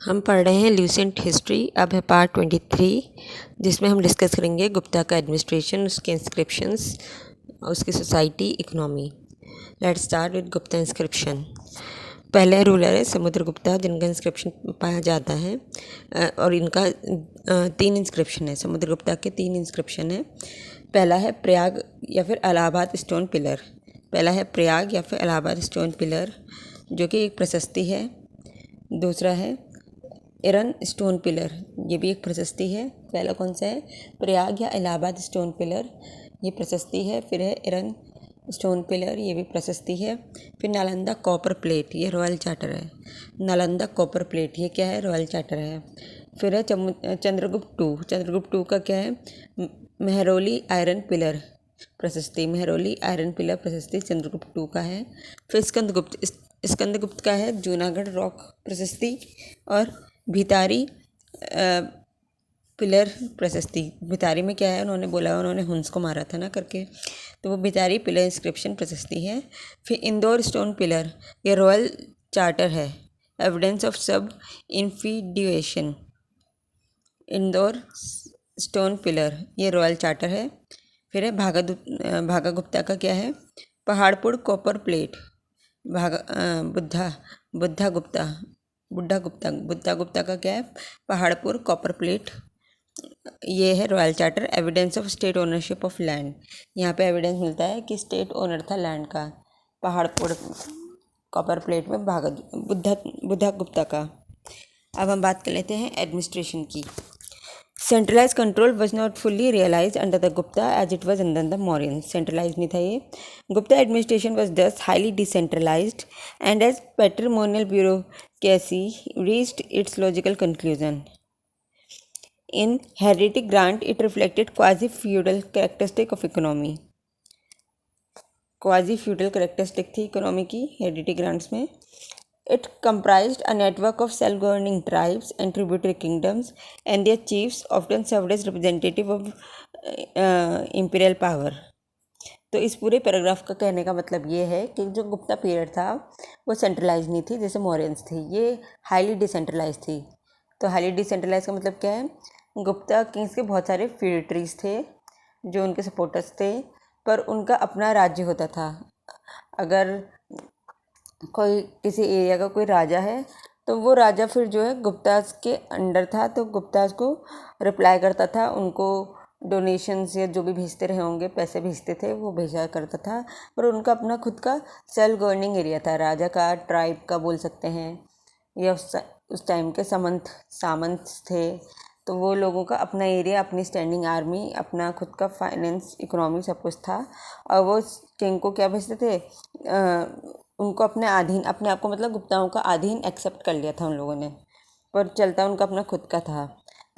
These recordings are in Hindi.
हम पढ़ रहे हैं ल्यूसेंट हिस्ट्री। अब है पार्ट 23, जिसमें हम डिस्कस करेंगे गुप्ता का एडमिनिस्ट्रेशन, उसके इंस्क्रिप्शंस, उसकी society, economy. Let's start with Gupta inscription. पहले रूलर है समुद्रगुप्ता, जिनका इंस्क्रिप्शन पाया जाता है और इनका 3 इंस्क्रिप्शन है। समुद्रगुप्ता के 3 इंस्क्रिप्शन है। पहला है प्रयाग या फिर इलाहाबाद स्टोन पिलर। पहला है प्रयाग या फिर इलाहाबाद स्टोन पिलर, जो कि एक प्रशस्ति है। दूसरा है इरन स्टोन पिलर, ये भी एक प्रशस्ति है। पहला कौन सा है? प्रयाग या इलाहाबाद स्टोन पिलर, ये प्रशस्ति है। फिर है इरन स्टोन पिलर, ये भी प्रशस्ति है। फिर नालंदा कॉपर प्लेट, ये रॉयल चार्टर है। नालंदा कॉपर प्लेट, ये क्या है? रॉयल चार्टर है। फिर है चंद्रगुप्त टू का क्या है? मेहरौली आयरन पिलर प्रशस्ति। मेहरौली आयरन पिलर प्रशस्ति चंद्रगुप्त टू का है। फिर स्कंदगुप्त का है जूनागढ़ रॉक प्रशस्ति और भितारी पिलर प्रशस्ति। भितारी में क्या है? उन्होंने बोला उन्होंने हुंस को मारा था ना करके, तो वो भितारी पिलर इंस्क्रिप्शन प्रशस्ति है। फिर इंदौर स्टोन पिलर, ये रॉयल चार्टर है। Evidence of sub infeudation, Indore stone pillar, ये रॉयल चार्टर है। फिर है भागा गुप्ता का क्या है? Paharpur copper plate. बुद्धा गुप्ता का क्या है? पहाड़पुर कॉपर प्लेट, ये है royal charter. Evidence of state ownership of land, यहाँ पे एविडेंस मिलता है कि स्टेट ओनर था लैंड का पहाड़पुर कॉपर प्लेट में बुद्धा गुप्ता का। अब हम बात कर लेते हैं एडमिनिस्ट्रेशन की। Centralise control was not fully realise under the Gupta as it was under the Mauryans. Centralise नहीं था ये। Gupta administration was thus highly decentralised and as patrimonial bureaucracy reached its logical conclusion. In hereditary grant, it reflected quasi-feudal characteristic of economy. Quasi-feudal characteristic थी इकोनॉमी की hereditary grants में। It comprised a network of self-governing tribes and tributary kingdoms, and their chiefs often served as representative of imperial power. तो इस पूरे पैराग्राफ का कहने का मतलब ये है कि जो गुप्ता पीरियड था वो सेंट्रलाइज नहीं थी जैसे मौर्यंस थी, ये हाईली डिसेंट्रलाइज थी। तो हाईली डिसेंट्रलाइज का मतलब क्या है? गुप्ता किंग्स के बहुत सारे फ्यूडरीज थे जो उनके सपोर्टर्स थे, पर उनका अपना राज्य होता था। अगर कोई किसी एरिया का कोई राजा है तो वो राजा फिर जो है गुप्तास के अंडर था, तो गुप्तास को रिप्लाई करता था, उनको डोनेशंस या जो भी भेजते रहे होंगे, पैसे भेजते थे, वो भेजा करता था। पर उनका अपना खुद का सेल्फ गवर्निंग एरिया था, राजा का, ट्राइब का बोल सकते हैं, या उस टाइम के सामंत थे, तो वो लोगों का अपना एरिया, अपनी स्टैंडिंग आर्मी, अपना खुद का फाइनेंस, इकोनॉमी, सब कुछ था। और वो किंग को क्या भेजते थे? उनको अपने आप को मतलब गुप्ताओं का अधीन एक्सेप्ट कर लिया था उन लोगों ने, पर चलता उनका अपना खुद का था।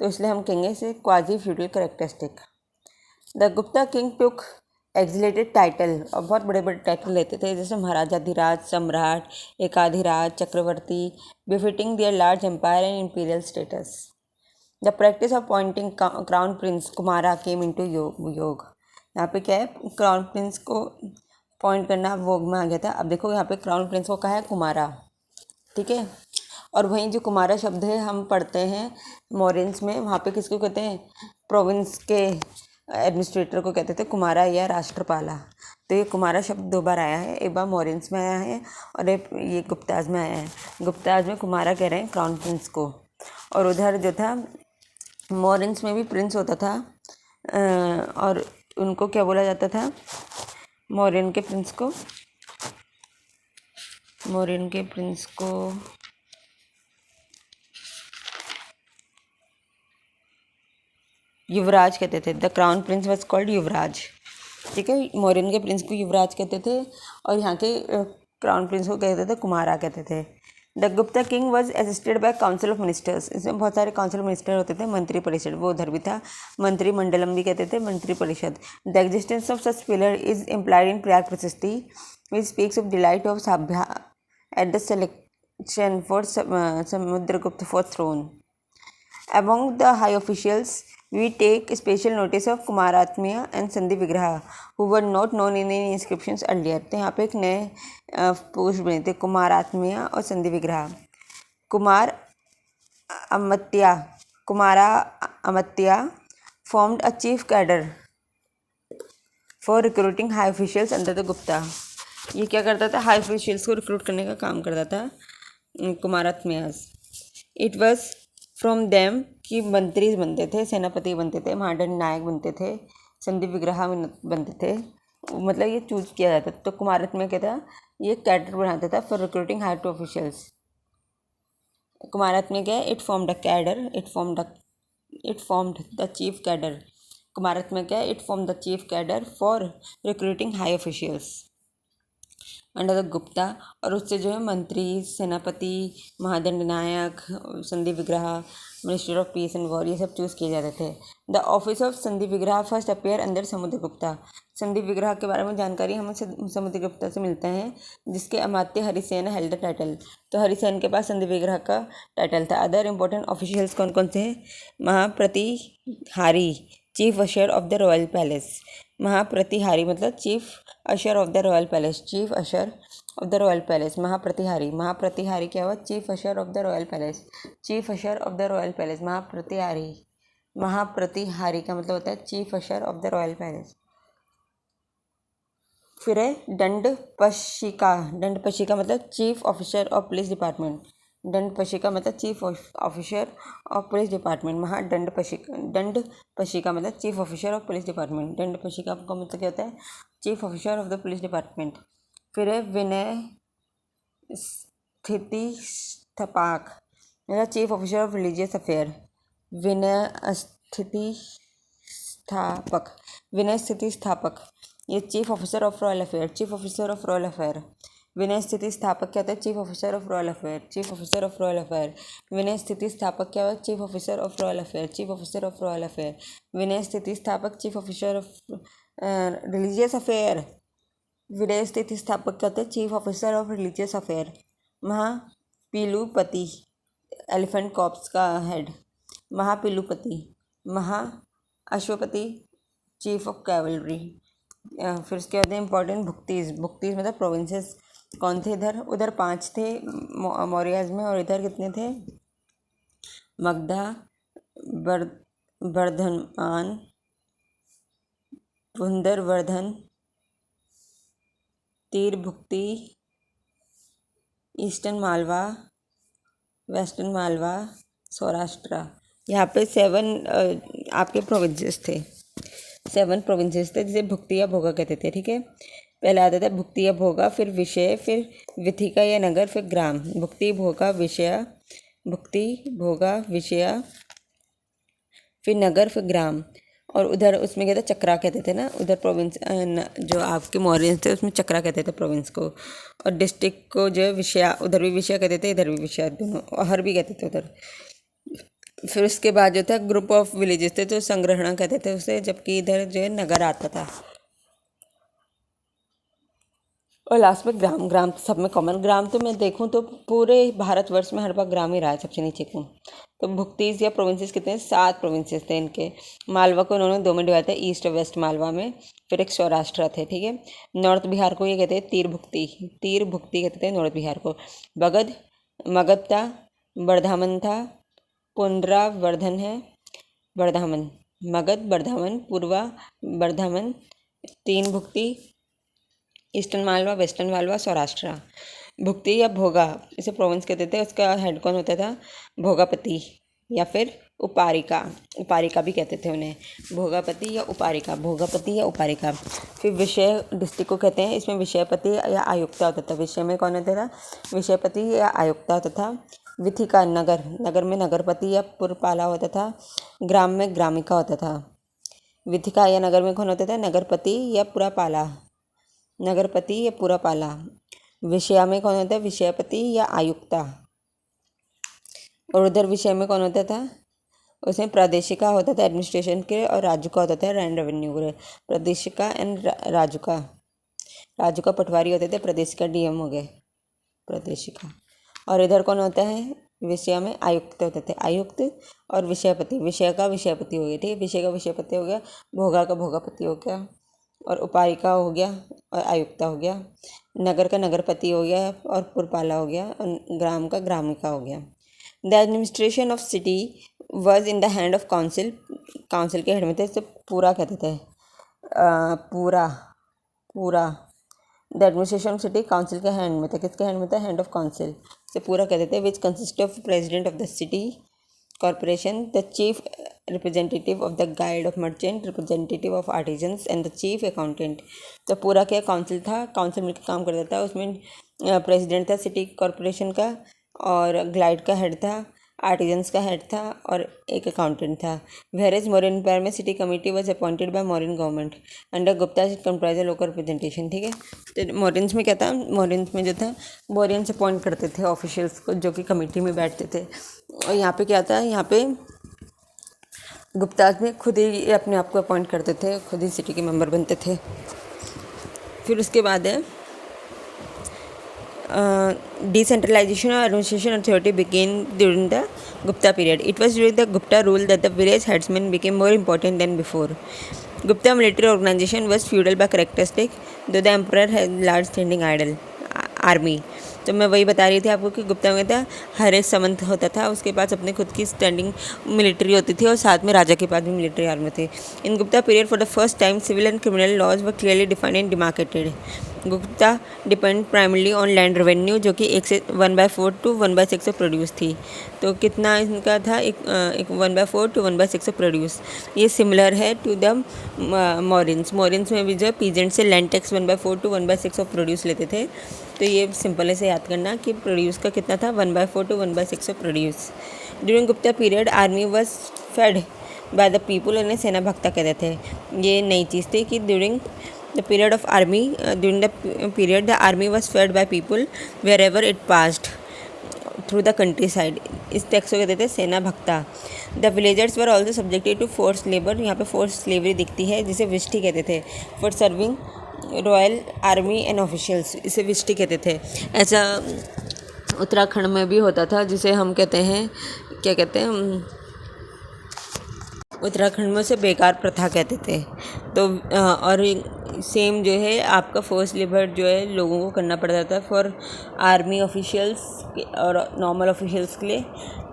तो इसलिए हम कहेंगे इसे quasi feudal characteristic. The Gupta king took accelerated title, और बहुत बड़े बड़े टाइटल लेते थे, जैसे महाराजाधिराज, सम्राट, एकाधिराज, चक्रवर्ती, befitting their large empire and imperial status. The practice of appointing crown prince कुमारा केम इनटू योग। यहाँ पे क्या है? क्राउन प्रिंस को अपॉइंट करना वोग में आ गया था। अब देखो यहाँ पे क्राउन प्रिंस को कहा है कुमारा, ठीक है। और वहीं जो कुमारा शब्द है हम पढ़ते हैं मौर्यंस में, वहाँ पे किसको कहते हैं? प्रोविंस के एडमिनिस्ट्रेटर को कहते थे कुमारा या राष्ट्रपाला। तो ये कुमारा शब्द 2 बार आया है, एक बार मौर्यंस में आया है और एक ये गुप्ताज में आया है। गुप्ताज में कुमारा कह रहे हैं क्राउन प्रिंस को, और उधर जो था मौर्यंस में भी प्रिंस होता था, और उनको क्या बोला जाता था? मौर्यन के प्रिंस को युवराज कहते थे। The crown prince was called युवराज, ठीक है। मौर्यन के प्रिंस को युवराज कहते थे और यहाँ के क्राउन प्रिंस को कहते थे कुमारा कहते थे। The Gupta king was assisted by council of ministers, इसमें बहुत सारे काउंसिल ऑफ मिनिस्टर होते थे। मंत्री परिषद, वो उधर भी था, मंत्री मंडलम भी कहते थे, मंत्री परिषद। The existence of such pillar is implied in Prayag प्रशस्ति which speaks of delight of साभ्या at the selection for Samudragupta for throne. Among the high officials, we take special notice of Kumaratmya and Sandhi Vigraha, who were not known in any inscriptions earlier. तो यहाँ पे एक नए पोस्ट बने थे, कुमारात्म्य और संधि विग्रह। Kumar अमत्या Kumara अमत्या formed a chief cadre for recruiting high officials under the Gupta. ये क्या करता था, हाई ऑफिशियल्स को रिक्रूट करने का काम करता था कुमारत्म्याज. इट वॉज फ्रॉम देम कि मंत्री बनते थे, सेनापति बनते थे, महादंड नायक बनते थे, संधि विग्रह बनते थे, मतलब ये चूज किया जाता. तो कुमारत्म्य क्या था, ये कैडर बनाता था for recruiting high to officials. कुमारत्म्य क्या है, it formed a cadre, it formed the chief cadre. कुमारत्म्य क्या है, it form the chief cadre for recruiting high officials under the Gupta. और उससे जो है मंत्री, सेनापति, महादंड नायक, संधि विग्रह, minister of peace and war, ये सब चूज़ किए जाते थे. द ऑफिस ऑफ संधि विग्रह फर्स्ट अपेयर अंडर समुद्रगुप्ता. संधि विग्रह के बारे में जानकारी हमें समुद्रगुप्ता से मिलता है, जिसके अमात्य हरिसेन हेल्ड द टाइटल. तो हरिसेन के पास संधि विग्रह का टाइटल था. अदर इंपॉर्टेंट ऑफिशियल्स कौन कौन से हैं, महाप्रतिहारी, chief usher of the royal palace. महाप्रतिहारी मतलब chief usher of the royal palace, chief usher of the royal palace. महाप्रतिहारी, महाप्रतिहारी क्या हुआ, chief usher of the royal palace, chief usher of the royal palace. महाप्रतिहारी, महाप्रतिहारी का मतलब होता है chief usher of the royal palace. फिर है दंडपशिका. दंडपशिका मतलब chief officer of police department. दंडपशिका मतलब chief officer of police department. दंडपशिका मतलब chief officer of police department. दंडपशिका का मतलब क्या होता है, chief officer of the police department. फिर है विनय स्थिति स्थापक मतलब chief officer of religious affair. विनय स्थिति स्थापक, विनय स्थिति स्थापक ये chief officer of royal affair, chief officer of royal affair. विनय स्थिति स्थापक क्या होता है, chief officer of royal affair, chief officer of royal affair. विनय स्थिति स्थापक क्या होता है, chief officer of royal affair, chief officer of royal affair. विनय स्थिति स्थापक chief officer of religious affair. विनय स्थिति स्थापक क्या होता है, chief officer of religious affair. महापीलुपति एलिफेंट कॉर्प्स का हेड. महापीलुपति. महाअश्वपति चीफ ऑफ कैवलरी. फिर उसके बाद इंपॉर्टेंट भुक्तीज. भुक्तीज मतलब प्रोविंसेस कौन थे इधर, उधर 5 थे मौर्याज में, और इधर कितने थे, मगधा, वर्धमान, पुंडरवर्धन, तीर भुक्ति, ईस्टर्न मालवा, वेस्टर्न मालवा, सौराष्ट्र. यहाँ पे 7 आपके प्रोविंसेस थे, 7 प्रोविंसेस थे जिसे भुक्ति या भोगा कहते थे. ठीक है, पहले आता था भुक्ति या भोगा, फिर विषय, फिर विथिका या नगर, फिर ग्राम. भुक्ति भोगा विषय, भुक्ति भोगा विषय, फिर नगर, फिर ग्राम. और उधर उसमें क्या था, चक्रा कहते थे ना, उधर प्रोविंस जो आपके मौर्य थे उसमें चक्रा कहते थे प्रोविंस को. और डिस्ट्रिक्ट को जो है विषया, उधर भी विषय कहते थे, इधर भी विषय, दोनों, और हर भी कहते थे उधर. फिर उसके बाद जो था ग्रुप ऑफ विलेजेस थे, तो संग्रहणा कहते थे उसे, जबकि इधर जो है नगर आता था. और लास्ट में ग्राम. ग्राम तो सब में कॉमन. ग्राम तो मैं देखूं तो पूरे भारतवर्ष में हर बार ग्राम ही रहा है सबसे नीचे को. तो भुक्तीज या प्रोविंसेस कितने हैं, 7 प्रोविंसेस थे इनके. मालवा को उन्होंने 2 में डिवाइड था, ईस्ट और वेस्ट मालवा में. फिर एक सौराष्ट्र थे. ठीक है, नॉर्थ बिहार को ये कहते हैं तीर भुक्ति, तीर भुक्ति कहते थे नॉर्थ बिहार को. मगध था, बर्धामन था, पुंडरावर्धन है, बर्धामन, मगध, बर्धामन, पूर्वा बर्धामन, 3 भुक्ति, ईस्टर्न मालवा, वेस्टर्न मालवा, सौराष्ट्र. भुक्ति या भोगा इसे प्रोविंस कहते थे. उसका हेड कौन होता था, भोगापति या फिर उपारिका. उपारिका भी कहते थे उन्हें, भोगापति या उपारिका, भोगापति या उपारिका. फिर विषय डिस्ट्रिक्ट को कहते हैं, इसमें विषयपति या आयुक्ता होता था. विषय में कौन होता था, विषयपति या आयुक्ता होता था. विथिका नगर, नगर में नगरपति या पुरपाला होता था. ग्राम में ग्रामिका होता था. विथिका या नगर में कौन होता था, नगरपति या पुरपाला, नगरपति या पुरपाला. विषया में कौन होता है, विषयपति या आयुक्ता. और उधर विषय में कौन होता था, उसमें प्रादेशिका होता था एडमिनिस्ट्रेशन के, और राजुका होता था लैंड रेवेन्यू के. प्रादेशिका एंड राजुका. राजुका पटवारी होते थे, प्रादेशिका डीएम हो गए, प्रादेशिका. और इधर कौन होता है, विषय में आयुक्त होते थे, आयुक्त. और विषयपति, विषय का विषयपति हो गया. ठीक है, विषय का विषयपति हो गया, भोगा का भोगापति हो गया, और उपारिका हो गया, और आयुक्ता हो गया. नगर का नगरपति हो गया, और पुरपाला हो गया, और ग्राम का ग्रामिका हो गया. The administration of city was in the hand of council, council के हेड में थे, तो पूरा कहते थे पूरा पूरा the administration of city council के हैंड में था, किसके हैंड में था, हैंड ऑफ काउंसिल से पूरा कहते थे, which consist of president of the city corporation, the chief representative of the guild of merchant, representative of artisans and the chief accountant। तो पूरा क्या काउंसिल था, काउंसिल मिलकर काम करता था, उसमें प्रेसिडेंट था सिटी कॉरपोरेशन का, और ग्लाइड का हेड था, आर्टिजन्स का हेड था, और एक अकाउंटेंट था। वेरेज मोरिन एम्पायर में city committee was appointed by Mauryan government under Gupta comprise local representation. ठीक है, तो मोरिन्स में क्या था, मोरिन्स में जो था मोरियंस अपॉइंट करते थे ऑफिशियल्स को जो कि कमेटी में बैठते थे, और यहाँ पे क्या था, यहाँ पे गुप्ताज में खुद ही अपने आप को अपॉइंट करते थे, खुद ही सिटी के मेंबर बनते थे। फिर उसके बाद है decentralization or administration authority began during the Gupta period. It was during the Gupta rule that the village headsmen became more important than before. Gupta military organization was feudal by characteristic, though the emperor had large standing army. तो मैं वही बता रही थी आपको कि गुप्ता में था हर एक सामंत होता था, उसके पास अपने खुद की स्टैंडिंग मिलिट्री होती थी, और साथ में राजा के पास भी मिलिट्री आर्मी थी। In Gupta period for the first time civil and criminal laws were clearly defined and demarcated. Gupta depend primarily on land revenue, जो कि 1/4 to 1/6 ऑफ प्रोड्यूस थी। तो कितना इनका था, एक 1/4 to 1/6 ऑफ प्रोड्यूस। ये सिमिलर है टू द मॉरिन्स। मॉरिन्स में भी जो है पीजेंट से land tax 1/4 to 1/6 of produce लेते थे। तो ये सिंपल ऐसे याद करना कि प्रोड्यूस का कितना था, 1/4 to 1/6 of produce. During Gupta period army was fed by the people, इन्हें सेना भक्ता कहते थे। ये नई चीज़ थी कि during the period of army during the period the army was fed by people wherever it passed through the countryside। इस टैक्स को कहते थे sena bhakta. The villagers were also subjected to force labour, यहाँ पे फोर्स स्लेवरी दिखती है जिसे विष्टी कहते थे, for serving royal army and officials, इसे विष्टी कहते थे। ऐसा उत्तराखंड में भी होता था जिसे हम कहते हैं, क्या कहते हैं, उत्तराखंड में उसे बेकार प्रथा कहते थे। तो और सेम जो है आपका फोर्स लेबर जो है लोगों को करना पड़ता था फॉर आर्मी ऑफिशियल्स और नॉर्मल ऑफिशियल्स के लिए,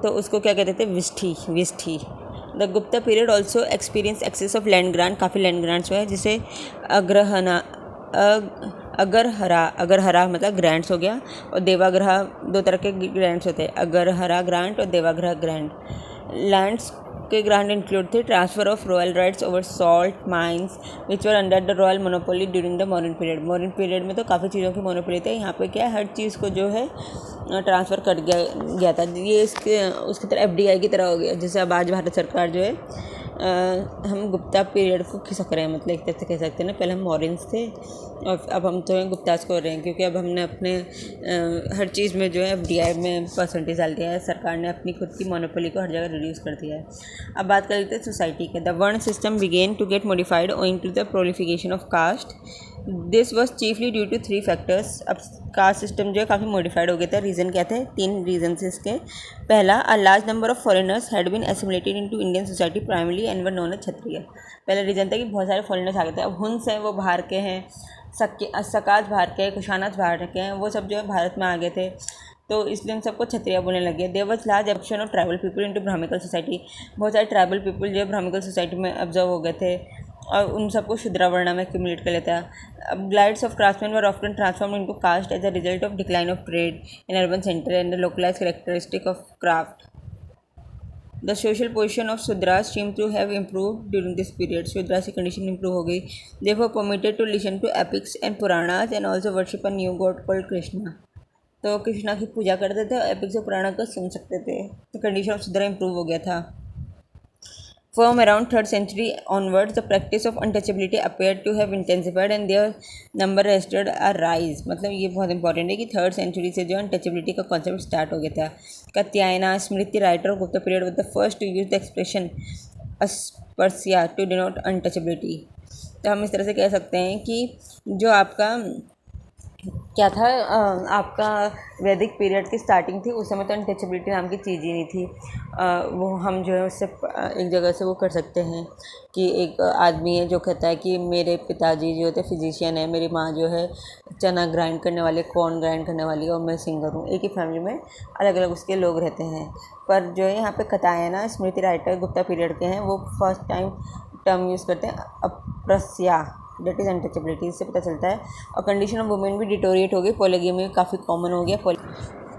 तो उसको क्या कहते थे, विष्ठी। The Gupta period also experience excess of land grant, काफ़ी लैंड ग्रांट्स हुए हैं, जिसे अगरहरा मतलब ग्रांट्स हो गया, और देवाग्रह, दो तरह के ग्रांट्स होते हैं, अगरहरा ग्रांट और देवाग्रह ग्रांट। लैंड्स के ग्रांट इंक्लूड थे transfer of royal rights over salt mines which were under the royal monopoly during the modern period. Modern period में तो काफ़ी चीज़ों की मोनोपोली थी, यहाँ पे क्या हर चीज़ को जो है ट्रांसफ़र कर गया था। ये उसकी तरह FDI की तरह हो गया, जैसे अब आज भारत सरकार जो है हम गुप्ता पीरियड को खिसक रहे हैं, मतलब एक तरह से कह सकते हैं ना, पहले हम मॉरिन्स थे और अब हम तो गुप्तास को हो रहे हैं, क्योंकि अब हमने अपने हर चीज़ में जो है FDI में परसेंटेज डाल दिया है, सरकार ने अपनी खुद की मोनोपोली को हर जगह रिड्यूस कर दिया है। अब बात कर लेते हैं सोसाइटी के। The varna system began to get modified owing to the proliferation of caste. This was chiefly due to 3 factors. अब कास्ट सिस्टम जो है काफ़ी मॉडिफाइड हो गया था। रीज़न क्या थे, 3 रीजन इसके। पहला, a large number of foreigners had been assimilated into Indian society primarily and were known as Kshatriya. पहला रीज़न था कि बहुत सारे फॉरेनर्स आ गए थे। अब हुंस हैं वो बाहर के हैं, सकाज बाहर के हैं, कुशानाज बाहर के हैं, वो सब जो है भारत में आ गए थे, तो इसलिए उन सबको क्षत्रिय बोलने लगे। There was large option of tribal people into Brahmical society. बहुत सारे ट्राइबल पीपल जो है ब्राह्मिकल सोसाइटी में ऑब्जर्व हो गए थे और उन सबको शूद्रा वर्ण में एक्यूमुलेट कर लेता है। अब guilds of craftsman were often transform into caste as a result of decline of trade in urban centre and the localised characteristic of craft. The social position of Shudras seem to have improve during this period. Shudras की कंडीशन इंप्रूव हो गई। They were permitted to listen to epics and Puranas and also worship a new god called Krishna. तो कृष्णा की पूजा करते थे और एपिक्स और पुराणा को सुन सकते थे। तो कंडीशन ऑफ शूद्रा इंप्रूव हो गया था। From around 3rd century onwards, the practice of untouchability appeared to have intensified and their number registered a rise। मतलब ये बहुत इंपॉर्टेंट है कि 3rd century से जो अनटचेबिलिटी का कॉन्सेप्ट स्टार्ट हो गया था। Katyayana Smriti writer of Gupta period was the first to use the expression asprishya to denote untouchability. तो हम इस तरह से कह सकते हैं कि जो आपका क्या था, आपका वैदिक पीरियड की स्टार्टिंग थी, उस समय तो अनटचेबिलिटी नाम की चीज़ ही नहीं थी। वो हम जो है उससे एक जगह से वो कर सकते हैं कि एक आदमी है जो कहता है कि मेरे पिताजी जो होते फिजिशियन है, मेरी माँ जो है चना ग्राइंड करने वाले, कॉर्न ग्राइंड करने वाली, और मैं सिंगर हूँ। एक ही फैमिली में अलग अलग उसके लोग रहते हैं। पर जो है यहाँ पे कथाएँ ना स्मृति राइटर गुप्ता पीरियड के हैं, वो फर्स्ट टाइम टर्म यूज़ करते हैं अप्रस्या, डेट इज़ अनटचेबिलिटी, इससे पता चलता है। और कंडीशन ऑफ वुमेन भी डिटोरिएट हो गई, पॉलीगैमी काफ़ी कॉमन हो गया।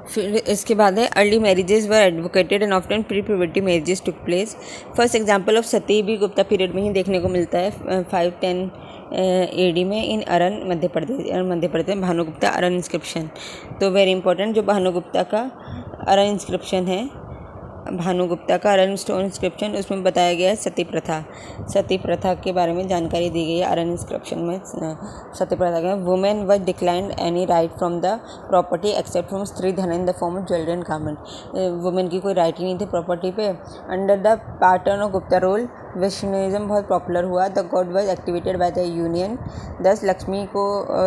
फिर इसके बाद है early marriages were advocated and often pre puberty marriages took place. First example of sati भी गुप्ता पीरियड में ही देखने को मिलता है, 510 AD में इन अरन मध्य प्रदेश भानुगुप्ता अरन इंस्क्रिप्शन। तो वेरी इंपॉर्टेंट, जो भानुगुप्ता का अरन इंस्क्रिप्शन है, भानुगुप्ता का अरन स्टोन इंस्क्रिप्शन, उसमें बताया गया है सती प्रथा के बारे में जानकारी दी गई है। अरन इंस्क्रिप्शन में सती प्रथा के women was declined any right from the property except from stridhan in the form of jewellery and garment. Women की कोई राइट ही नहीं थी प्रॉपर्टी पे। Under the pattern of Gupta rule Vishnuism बहुत पॉपुलर हुआ। The god was activated by the union, thus Lakshmi को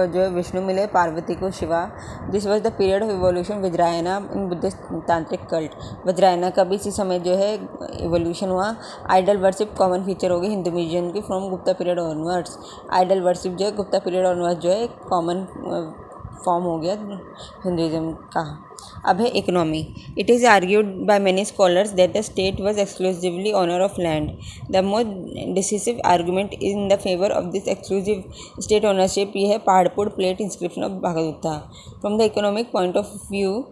जो है विष्णु मिले, पार्वती को Shiva. This was the period of evolution Vajrayana in Buddhist tantric cult. वज्रायना का भी इसी समय जो है इवोल्यूशन हुआ। आइडल वर्शिप कॉमन फीचर हो गई हिंदुइज्म की from Gupta period onwards. Idol worship जो है गुप्ता पीरियड ऑनवर्ड्स जो है कॉमन फॉर्म हो गया हिंदुइज्म का। अब है economy. It is argued by many scholars that the state was exclusively owner of land. The most decisive argument in the favour of this exclusive state ownership ये है Paharpur plate inscription of Bhagavata. From the economic point of view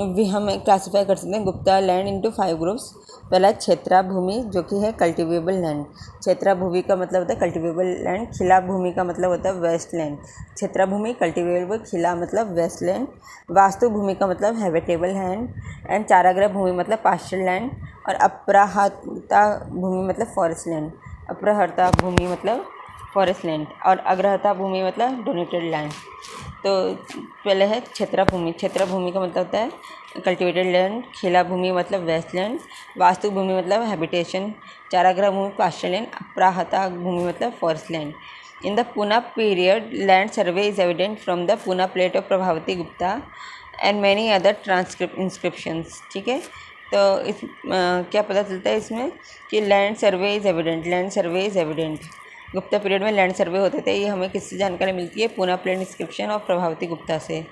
भी हम क्लासीफाई कर सकते हैं गुप्ता लैंड इनटू 5 ग्रुप्स। पहला क्षेत्रा भूमि जो कि है कल्टिवेबल लैंड। क्षेत्रा भूमि का मतलब होता है कल्टिवेबल लैंड। खिला भूमि का मतलब होता है वेस्ट लैंड। क्षेत्रा भूमि कल्टिवेबल, खिला मतलब वेस्ट लैंड। वास्तु भूमि का मतलब हैबिटेबल लैंड एंड चाराग्रह भूमि मतलब पास्चर लैंड। और अपराहता भूमि मतलब फॉरेस्ट लैंड। अपराहता भूमि मतलब फॉरेस्ट लैंड और अग्रहता भूमि मतलब डोनेटेड लैंड। तो पहले है क्षेत्रा भूमि। क्षेत्रा भूमि का मतलब होता है कल्टिवेटेड लैंड। खिला भूमि मतलब वेस्ट लैंड। वास्तु भूमि मतलब हैबिटेशन। चाराग्रह भूमि पास्चर लैंड। अपराहता भूमि मतलब forest land. In the Poona period land survey is evident from the Poona plate of Prabhavati Gupta and many other inscriptions. ठीक है, तो इस क्या पता चलता है इसमें कि land survey is evident. Land survey is evident, Gupta period में लैंड सर्वे होते थे। ये हमें किससे जानकारी मिलती है? पूना प्लेट इंस्क्रिप्शन और प्रभावती गुप्ता से।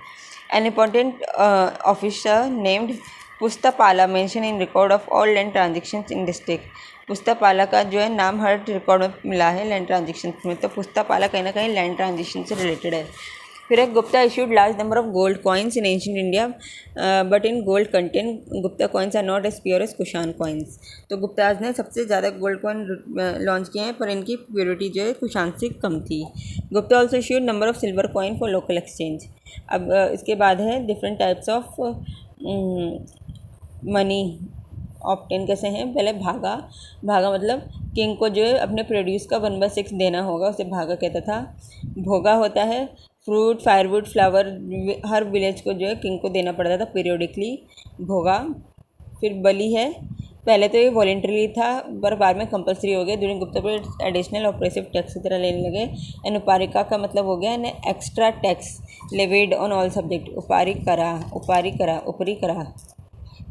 An important officer named Pustapala mention in record of all land transactions in district. Pustapala का जो है नाम हर रिकॉर्ड में मिला है लैंड ट्रांजेक्शन में। तो पुस्तपाला कहीं ना कहीं लैंड ट्रांजेक्शन से रिलेटेड है। फिर एक Gupta issued large number of gold coins in ancient India but in gold content Gupta coins are not as pure as Kushan coins. तो गुप्ताज ने सबसे ज़्यादा गोल्ड कॉइन लॉन्च किए हैं पर इनकी प्योरिटी जो है कुशान से कम थी। Gupta also issued number of silver coin for local exchange. अब इसके बाद है different types of money obtain कैसे हैं। पहले भागा। भागा मतलब किंग को जो है अपने प्रोड्यूस का 1/6 देना होगा, उसे भागा कहता था। भोगा होता है फ्रूट, फायरवुड, फ्लावर, हर विलेज को जो है किंग को देना पड़ता था पीरियोडिकली, भोगा। फिर बलि है, पहले तो ये वॉलेंट्री था पर बाद में कंपलसरी हो गया। During Gupta period additional oppressive tax की तरह लेने लगे। एंड उपारिका का मतलब हो गया ने extra tax levied on all subject. उपारी करा, ऊपरी करा।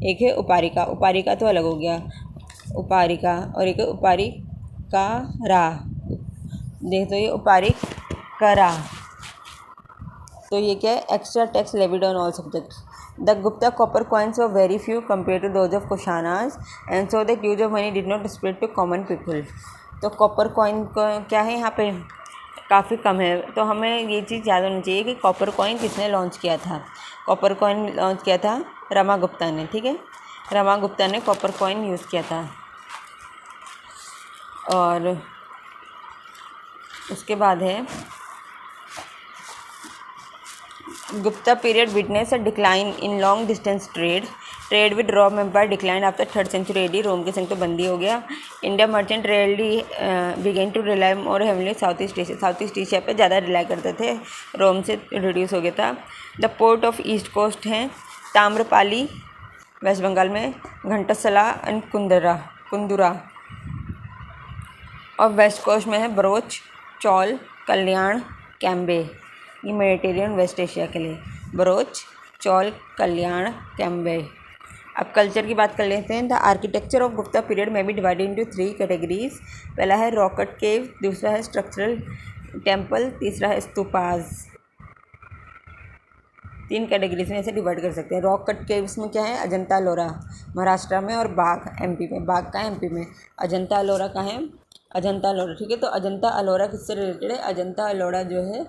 एक है उपारिका, उपारिका तो अलग हो गया उपारिका, और एक है उपारिका रा। देख तो ये उपारिक करा, तो ये क्या है? Extra tax levied on all subjects. The Gupta copper coins were very few compare to those of Kushanas and so that use of money did not spread to common people. तो कॉपर कॉइन क्या है यहाँ पे? काफ़ी कम है। तो हमें ये चीज़ याद होनी चाहिए कि कॉपर कॉइन किसने लॉन्च किया था। कॉपर कॉइन लॉन्च किया था रमा गुप्ता ने। ठीक है, रमा गुप्ता ने कॉपर कॉइन यूज़ किया था। और उसके बाद है Gupta period witnessed a decline in long distance trade. Trade with Rome Empire declined after 3rd century AD. रोम के संग तो बंदी हो गया। India merchant rarely began to rely more heavily south east Asia. South east Asia पे ज़्यादा रिलाई करते थे, रोम से रिड्यूस हो गया था। The port of east coast हैं ताम्रपाली वेस्ट बंगाल में, घंटासला एंड कुंदुरा। और वेस्ट कोस्ट में है बरोच, चौल, कल्याण, कैम्बे। ये मेडिटेरियन वेस्ट एशिया के लिए। बरोच, चौल, कल्याण, कैम्बे। अब कल्चर की बात कर लेते हैं। The architecture of Gupta period में बी डिवाइडेड इनटू 3 कैटेगरीज। पहला है रॉक कट केव, दूसरा है स्ट्रक्चरल टेम्पल, तीसरा है स्तूपाज। 3 कैटेगरीज में ऐसे डिवाइड कर सकते हैं। रॉक कट केव्स में क्या है, अजंता अलोरा महाराष्ट्र में और बाघ एमपी में। बाघ का एमपी में, अजंता अलोरा का है, अजंता अलोरा। ठीक है, तो अजंता अलोरा किससे रिलेटेड है? अजंता अलोरा जो है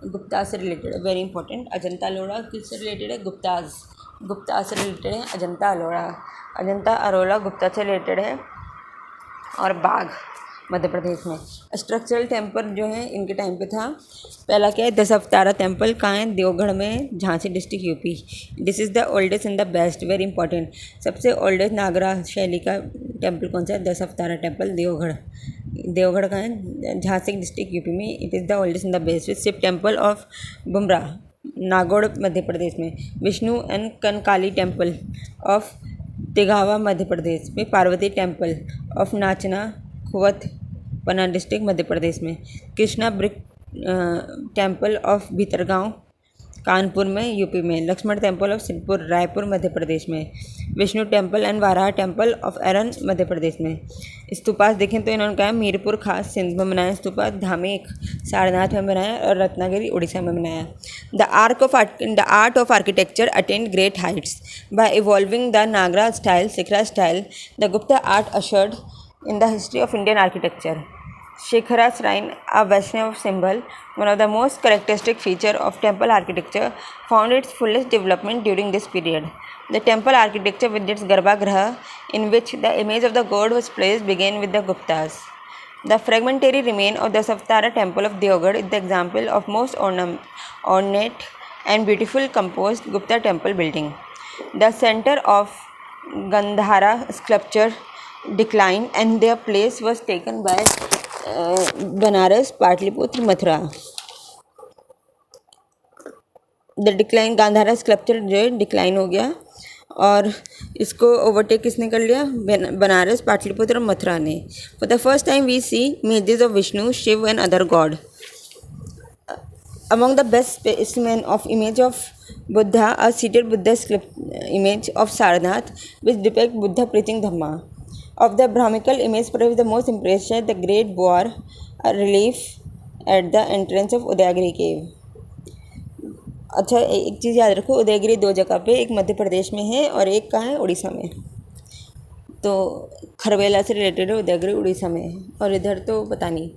गुप्ता से रिलेटेड है। Very important. अजंता अलोरा किससे रिलेटेड है? गुप्ताज, गुप्ता से रिलेटेड है अजंता अलोरा। अजंता अलोरा गुप्ता से रिलेटेड है। और बाघ मध्य प्रदेश में। स्ट्रक्चरल टेम्पल जो है इनके टाइम पे था। पहला क्या है, दशावतारा टेम्पल कहाँ है? देवगढ़ में, Jhansi district UP. This is the oldest and the best, very important. सबसे ओल्डेस्ट नागरा शैली का टेम्पल कौन सा है? दशावतारा टेम्पल, देवगढ़। देवगढ़ का है, झांसी डिस्ट्रिक्ट यूपी में। It is the oldest and the best. Shiva temple of Bhumara, Nagod Madhya Pradesh में। Vishnu and Kankali temple of Tigawa Madhya Pradesh में। पार्वती टेम्पल ऑफ नाचना, खुवत, पन्ना डिस्ट्रिक्ट मध्य प्रदेश में। Krishna brick temple of Bhitargaon, Kanpur में, यूपी में। लक्ष्मण टेम्पल ऑफ सिद्धपुर, रायपुर मध्य प्रदेश में। Vishnu temple and Varaha temple of Eran Madhya Pradesh में। स्तूपास देखें तो इन्होंने कहा मीरपुर खास सिंध में बनाया स्तूपा, धामेक सारनाथ में बनाया और रत्नागिरी उड़ीसा में बनाया। The art of architecture attained great heights by evolving the Nagara style, Shikhara style. The Gupta art ushered in the history of Indian architecture. Shikhara shrine, a Vaishnav symbol, one of the most characteristic feature of temple architecture, found its fullest development during this period. The temple architecture with its garbhagriha, in which the image of the god was placed, began with the Guptas. The fragmentary remain of the Dशावतारा temple of Deoghar is the example of most ornate and beautiful composed Gupta temple building. The center of Gandhara sculpture decline and their place was taken by Banaras, Patliputra, Mathura. The decline, Gandhara sculpture जो है डिक्लाइन हो गया और इसको ओवरटेक किसने कर लिया? बनारस, पाटलिपुत्र और मथुरा ने। For the first time we see images of Vishnu, Shiva and other god. Among the best specimen of image of Buddha, a seated Buddha image of Sarnath, which depict Buddha preaching Dhamma. Of the Brahmical image, perhaps the most impressive, the Great Boar relief at the entrance of Udayagiri cave. अच्छा, एक चीज़ याद रखो, उदयगिरी 2 जगह पे, एक मध्य प्रदेश में है और एक कहाँ है? उड़ीसा में। तो खरवेला से रिलेटेड है, उदयगिरी उड़ीसा में है और इधर तो पता नहीं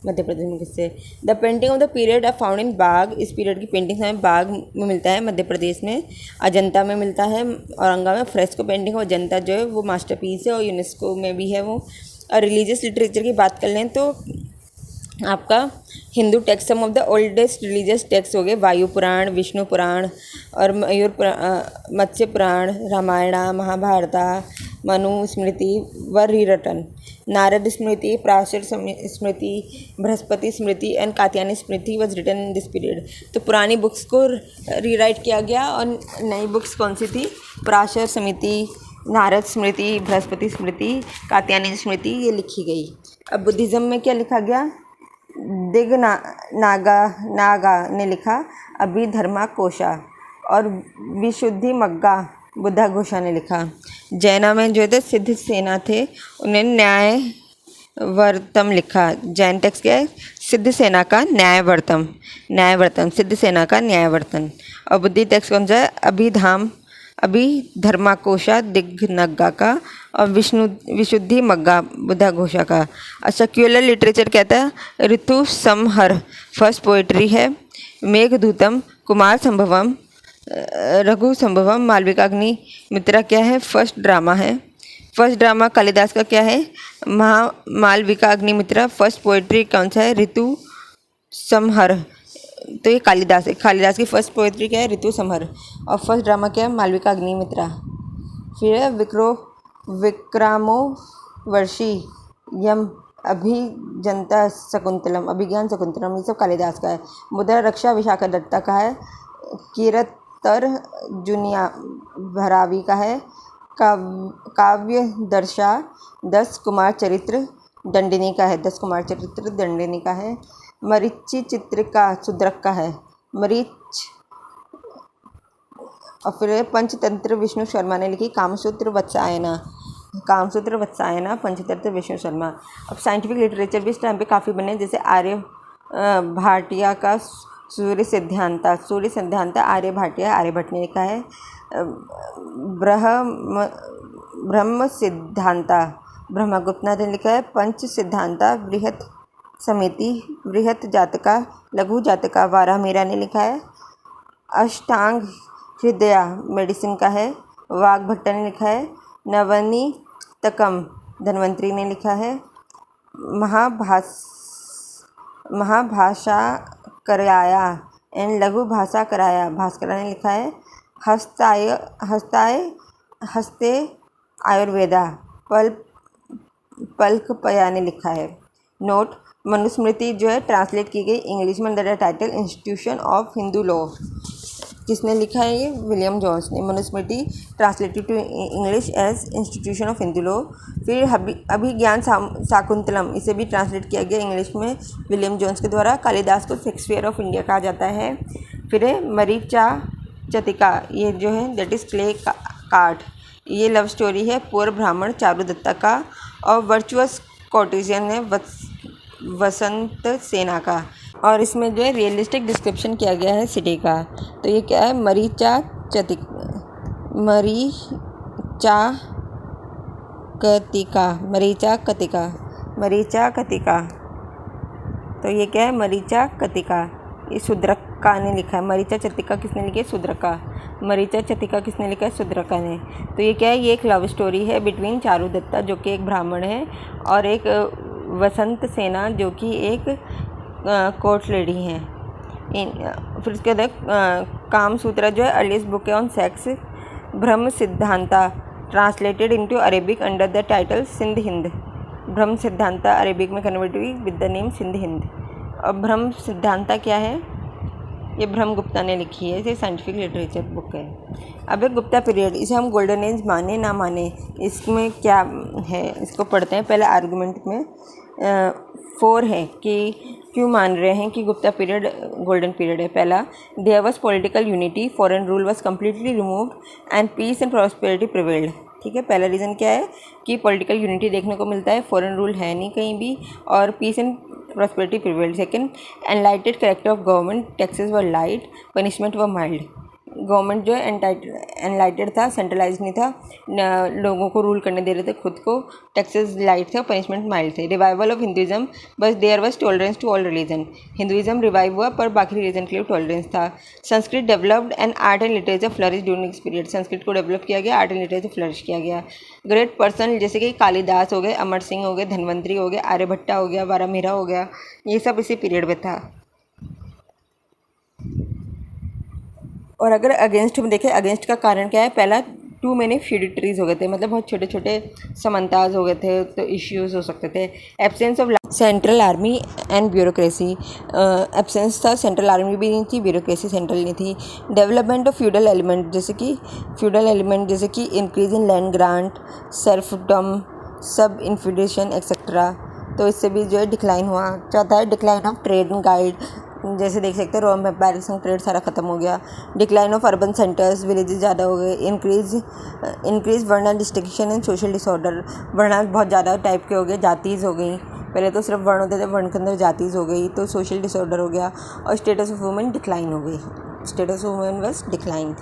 मध्य प्रदेश में किससे। The painting of the period are found in Bagh. इस पीरियड की पेंटिंग हमें बाग में मिलता है, मध्य प्रदेश में। अजंता में मिलता है, औरंगा में। फ्रेस्को पेंटिंग और अजंता जो है वो मास्टरपीस है और यूनेस्को में भी है वो। और रिलीजियस लिटरेचर की बात कर लें तो आपका Hindu text, some of the oldest religious text हो गए वायु पुराण, विष्णु पुराण और Mayur Purana, Matsya Purana, Ramayana, Mahabharata, Manu Smriti were rewritten. Narada Smriti, Parashara Smriti, Brihaspati Smriti and Katyayani Smriti was written in this period. तो पुरानी बुक्स को रीराइट किया गया और नई बुक्स कौन सी थी? पराशर स्मृति, नारद स्मृति, बृहस्पति स्मृति, कात्यायनी स्मृति, ये लिखी गई। अब बुद्धिज़्म में क्या लिखा गया? नागा ने लिखा अभिधर्मा कोशा और विशुद्धि मग्गा बुद्धा घोषा ने लिखा। जैना में जो थे सिद्ध सेना थे, उन्हें न्यायवर्तम लिखा। जैन टेक्स्ट क्या है? सिद्ध सेना का न्यायवर्तम, सिद्ध सेना का न्यायवर्तन। और बुद्धि टेक्स्ट कौन सा है? अभिधर्माकोशा दिग्नग्गा का और विशुद्धि मग्गा बुद्धा घोषा का। सेक्युलर लिटरेचर कहता है ऋतु संहर फर्स्ट पोएट्री है, मेघदूतम, कुमार संभवम, रघु संभवम, मालविकाग्नि मित्रा क्या है? फर्स्ट ड्रामा है। फर्स्ट ड्रामा कालिदास का क्या है? मालविकाग्निमित्रा। फर्स्ट पोएट्री कौन सा है? ऋतु संहर। तो ये कालिदास है। कालिदास की फर्स्ट पोएट्री क्या है? ऋतु संहर। और फर्स्ट ड्रामा क्या है? मालविकाग्निमित्रा। फिर है विक्रामो वर्षी यम अभिजनता शकुंतलम, अभिज्ञान शकुंतलम, ये सब कालिदास का है। मुद्रा रक्षा विशाखा दत्ता का है। कीरतर जुनिया भरावी का है। काव्य दर्शा 10 कुमार चरित्र दंडिनी का है। 10 कुमार चरित्र दंडिनी का है। मरीचि चित्रिका शूद्रक का है। मरीच। और फिर पंचतंत्र विष्णु शर्मा ने लिखी कामसूत्र वत्सायना। कामसूत्र वत्सायना पंचतंत्र विष्णु शर्मा। अब साइंटिफिक लिटरेचर भी इस टाइम पे काफ़ी बने, जैसे आर्य भाटिया का सूर्य सिद्धांता। सूर्य सिद्धांता आर्य भाटिया, आर्यभट्ट ने लिखा है। ब्रह्म सिद्धांता ब्रह्मगुप्त ने लिखा है। पंच सिद्धांता बृहत समिति, बृहत जातका, लघु जातका वारा मीरा ने लिखा है। अष्टांग हृदया मेडिसिन का है, वाग्भट्ट ने लिखा है। नवनीतकम धन्वंतरी ने लिखा है। महाभाषा कराया एंड लघु भाषा कराया भास्करा ने लिखा है। हस्ते आयुर्वेदा पल्कपया ने लिखा है। नोट, मनुस्मृति जो है ट्रांसलेट की गई इंग्लिश में under the title institution of Hindu law. किसने लिखा है ये? विलियम जोन्स ने। Manusmriti translated to English as institution of Hindu law. फिर अभिज्ञान शाकुंतलम, इसे भी ट्रांसलेट किया गया इंग्लिश में विलियम जोन्स के द्वारा। कालिदास को शेक्सपियर ऑफ इंडिया कहा जाता है। फिर मरीचा चतिका, ये जो है दैट इज़ क्ले कार्ट, ये लव स्टोरी है पुअर ब्राह्मण चारुदत्ता का। और वर्चुअस कॉर्टिजियन है वसंत सेना का। और इसमें जो है रियलिस्टिक डिस्क्रिप्शन किया गया है सिटी का। तो ये क्या है? मरीचा कतिका। तो ये क्या है? मरीचा कतिका, ये शुद्रका ने लिखा है। मरीचा चतिका किसने लिखी है? शुद्रका। मरीचा चतिका किसने लिखा है? शुद्रका ने। तो ये क्या है? ये एक लव स्टोरी है बिटवीन चारुदत्ता जो कि एक ब्राह्मण है और एक वसंत सेना जो कि एक कोर्ट लेडी हैं। फिर उसके बाद कामसूत्रा जो है अर्लीस्ट बुक है on sex. Brahma Siddhanta translated into Arabic under the title Sindh Hind. Brahma Siddhanta Arabic में कन्वर्ट हुई with the name Sindh Hind. और ब्रह्म सिद्धांता क्या है? ये ब्रह्मगुप्ता ने लिखी है। ये साइंटिफिक लिटरेचर बुक है। अब एक गुप्ता पीरियड, इसे हम गोल्डन एज माने ना माने, इसमें क्या है इसको पढ़ते हैं। पहले आर्गूमेंट में 4 है कि क्यों मान रहे हैं कि गुप्ता पीरियड गोल्डन पीरियड है। पहला, there was political unity, foreign rule was completely removed and peace and prosperity prevailed. ठीक है, पहला रीज़न क्या है कि पॉलिटिकल यूनिटी देखने को मिलता है, फॉरेन रूल है नहीं कहीं भी, और peace and prosperity prevailed. Second, enlightened character of government, taxes were light, punishment were mild. Government जो है एनलाइटेड था, सेंट्रलाइज नहीं था, लोगों को रूल करने दे रहे थे खुद को, टैक्सेस लाइट थे, पनिशमेंट माइल्ड थे। रिवाइवल ऑफ हिंदुइज्म, बस there was tolerance to all religion. Hinduism revive हुआ पर बाकी रिलीजन के लिए टॉलरेंस था। Sanskrit developed and art and literature flourish during this period. Sanskrit को डेवलप किया गया, आर्ट एंड लिटरेचर फ्लरिश किया गया। ग्रेट पर्सन जैसे कि कालिदास हो गए, अमर सिंह हो गए, धन्वंतरी हो गए, आर्यभट्टा हो गया, वारामीरा हो गया, ये सब इसी पीरियड में था। और अगर अगेंस्ट में देखें, अगेंस्ट का कारण क्या है? पहला, टू मैनी फ्यूडिटरीज हो गए थे, मतलब बहुत छोटे छोटे समंताज हो गए थे, तो इश्यूज हो सकते थे। Absence of central army and bureaucracy, absence था, सेंट्रल आर्मी भी नहीं थी, ब्यूरोक्रेसी सेंट्रल नहीं थी। डेवलपमेंट ऑफ फ्यूडल एलिमेंट, जैसे कि increase in land grant, serfdom, सब इन्फिडेशन एक्सेट्रा, तो इससे भी जो है डिक्लाइन हुआ। चौथा है decline of trade and guide, जैसे देख सकते हैं रोम एम्पायर ट्रेड सारा खत्म हो गया। Decline of urban centres, villages ज़्यादा हो गए। इंक्रीज वर्णन डिस्टिंक्शन एंड सोशल डिसऑर्डर, वर्ण बहुत ज़्यादा टाइप के हो गए, जातीज़ हो गई। पहले तो सिर्फ वर्ण होते थे, वर्ण के अंदर जातीज़ हो गई, तो सोशल डिसऑर्डर हो गया। और स्टेटस ऑफ वुमेन डिक्लाइन हो गई, status of women was declined.